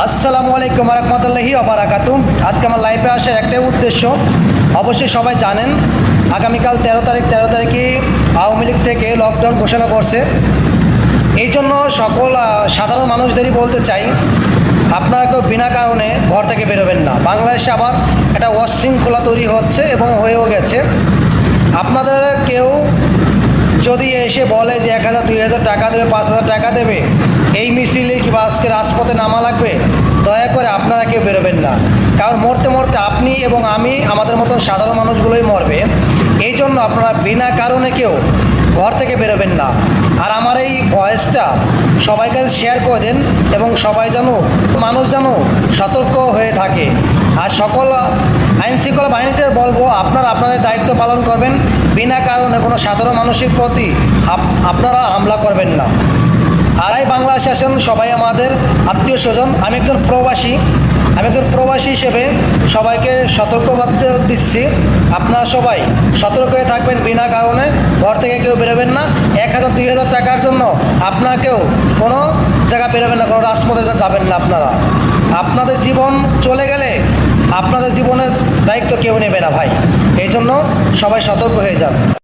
আসসালামু আলাইকুম রহমতুল্লাহি ওবারাকাতুহ। আজকে আমার লাইভে আসার একটাই উদ্দেশ্য, অবশ্যই সবাই জানেন আগামীকাল 13 তারিখে আওয়ামী লীগ থেকে লকডাউন ঘোষণা করছে। এই জন্য সকল সাধারণ মানুষদেরই বলতে চাই, আপনারা কেউ বিনা কারণে ঘর থেকে বেরোবেন না। বাংলাদেশে আবার একটা অশৃঙ্খলা তৈরি হচ্ছে এবং হয়েও গেছে। আপনাদের কেউ যদি এসে বলে যে 1000 2000 টাকা দেবে, 5000 টাকা দেবে, এই মিছিলে কিংবা আজকে রাজপথে নামা লাগবে, দয়া করে আপনারা কেউ বেরোবেন না। কারণ মরতে মরতে আপনি এবং আমি, আমাদের মতন সাধারণ মানুষগুলোই মরবে। এই জন্য আপনারা বিনা কারণে কেউ ঘর থেকে বেরোবেন না। আর আমার এই ভয়েসটা সবাই কাছে শেয়ার করে দেন এবং সবাই মানুষ যেন সতর্ক হয়ে থাকে। আর সকল আইনশৃঙ্খলা বাহিনীদের বলবো, আপনারা আপনাদের দায়িত্ব পালন করবেন। বিনা কারণে কোনো সাধারণ মানুষের প্রতি আপনারা হামলা করবেন না। আর এই বাংলাদেশে আসেন সবাই আমাদের আত্মীয় স্বজন। আমি একজন প্রবাসী হিসেবে সবাইকে সতর্কবার্তা দিচ্ছি, আপনারা সবাই সতর্ক হয়ে থাকবেন। বিনা কারণে ঘর থেকে কেউ বেরোবেন না। 1000 2000 টাকার জন্য আপনাকেও কোনো জায়গা বেরোবেন না, কোনো রাজপথে যাবেন না। আপনাদের জীবন চলে গেলে আপনাদের জীবনের দায়িত্ব কেউ নেবে না ভাই। এই জন্য সবাই সতর্ক হয়ে যান।